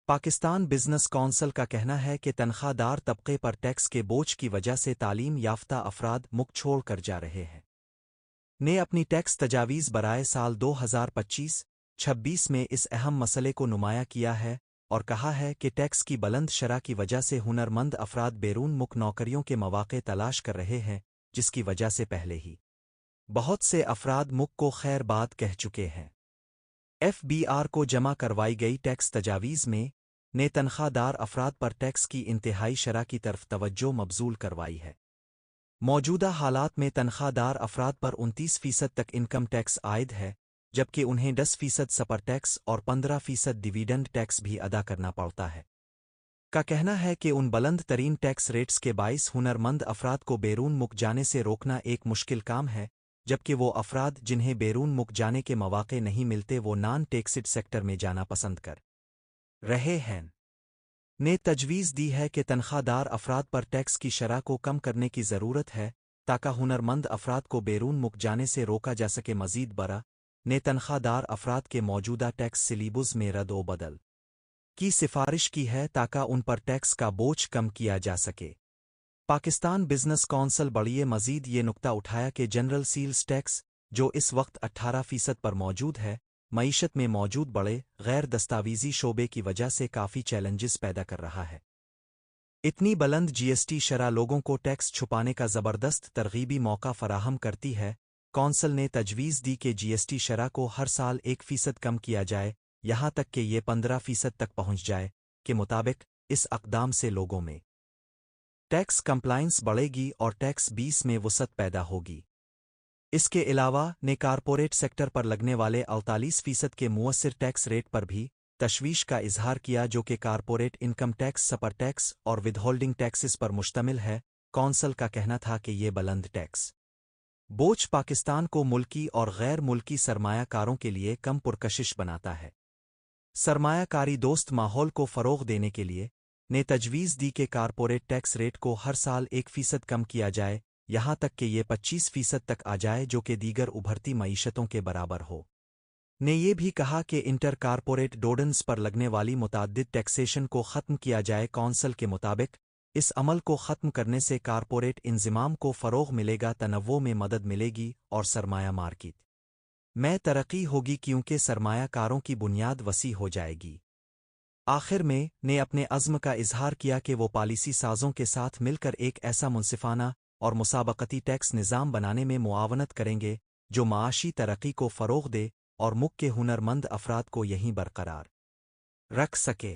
Pakistan business council کا کہنا ہے کہ تنخواہ دار طبقے پر ٹیکس کے بوجھ کی وجہ سے تعلیم یافتہ افراد مک چھوڑ کر جا رہے ہیں نے اپنی ٹیکس تجاویز برائے سال 2025-26 میں اس اہم مسئلے کو نمایاں کیا ہے اور کہا ہے کہ ٹیکس کی بلند شرح کی وجہ سے ہنرمند افراد بیرون ملک نوکریوں کے مواقع تلاش کر رہے ہیں، جس کی وجہ سے پہلے ہی بہت سے افراد ملک کو خیر بات کہہ چکے ہیں۔ ایف بی آر کو جمع کروائی گئی ٹیکس تجاویز میں نے تنخواہ دار افراد پر ٹیکس کی انتہائی شرح کی طرف توجہ مبذول کروائی ہے۔ موجودہ حالات میں تنخواہ دار افراد پر 29% تک انکم ٹیکس عائد ہے، جبکہ انہیں 10% سپر ٹیکس اور 15% ڈویڈنڈ ٹیکس بھی ادا کرنا پڑتا ہے۔ کا کہنا ہے کہ ان بلند ترین ٹیکس ریٹس کے باعث ہنرمند افراد کو بیرون ملک جانے سے روکنا ایک مشکل کام ہے، جبکہ وہ افراد جنہیں بیرون ملک جانے کے مواقع نہیں ملتے وہ نان ٹیکسڈ سیکٹر میں جانا پسند کر رہے ہیں۔ نے تجویز دی ہے کہ تنخواہ دار افراد پر ٹیکس کی شرح کو کم کرنے کی ضرورت ہے تاکہ ہنرمند افراد کو بیرون ملک جانے سے روکا جا سکے۔ مزید برآں نے تنخواہ دار افراد کے موجودہ ٹیکس سلیبس میں رد و بدل کی سفارش کی ہے تاکہ ان پر ٹیکس کا بوجھ کم کیا جا سکے۔ پاکستان بزنس کونسل بڑھئے مزید یہ نکتہ اٹھایا کہ جنرل سیلز ٹیکس، جو اس وقت 18% پر موجود ہے، معیشت میں موجود بڑے غیر دستاویزی شعبے کی وجہ سے کافی چیلنجز پیدا کر رہا ہے۔ اتنی بلند جی ایس ٹی شرح لوگوں کو ٹیکس چھپانے کا زبردست ترغیبی موقع فراہم کرتی ہے۔ کونسل نے تجویز دی کہ جی ایس ٹی شرح کو ہر سال 1% کم کیا جائے، یہاں تک کہ یہ 15% تک پہنچ جائے۔ کے مطابق اس اقدام سے لوگوں میں ٹیکس کمپلائنس بڑھے گی اور ٹیکس بیس میں وسعت پیدا ہوگی۔ اس کے علاوہ نے کارپوریٹ سیکٹر پر لگنے والے 48% کے مؤثر ٹیکس ریٹ پر بھی تشویش کا اظہار کیا، جو کہ corporate income tax, super tax اور ود ہولڈنگ ٹیکسز پر مشتمل ہے۔ کونسل کا کہنا تھا کہ یہ بلند ٹیکس بوجھ پاکستان کو ملکی اور غیر ملکی سرمایہ کاروں کے لیے کم پرکشش بناتا ہے۔ سرمایہ کاری دوست ماحول کو فروغ دینے کے لیے نے تجویز دی کہ کارپوریٹ ٹیکس ریٹ کو ہر سال 1% کم کیا جائے، یہاں تک کہ یہ 25% تک آ جائے، جو کہ دیگر ابھرتی معیشتوں کے برابر ہو۔ نے یہ بھی کہا کہ انٹر کارپوریٹ ڈوڈنز پر لگنے والی متعدد ٹیکسیشن کو ختم کیا جائے۔ کونسل کے مطابق اس عمل کو ختم کرنے سے کارپوریٹ انضمام کو فروغ ملے گا، تنوع میں مدد ملے گی اور سرمایہ مارکیٹ میں ترقی ہوگی کیونکہ سرمایہ کاروں کی بنیاد وسیع ہو جائے گی۔ آخر میں نے اپنے عزم کا اظہار کیا کہ وہ پالیسی سازوں کے ساتھ مل کر ایک ایسا منصفانہ اور مسابقتی ٹیکس نظام بنانے میں معاونت کریں گے جو معاشی ترقی کو فروغ دے اور ملک کے ہنرمند افراد کو یہیں برقرار رکھ سکے۔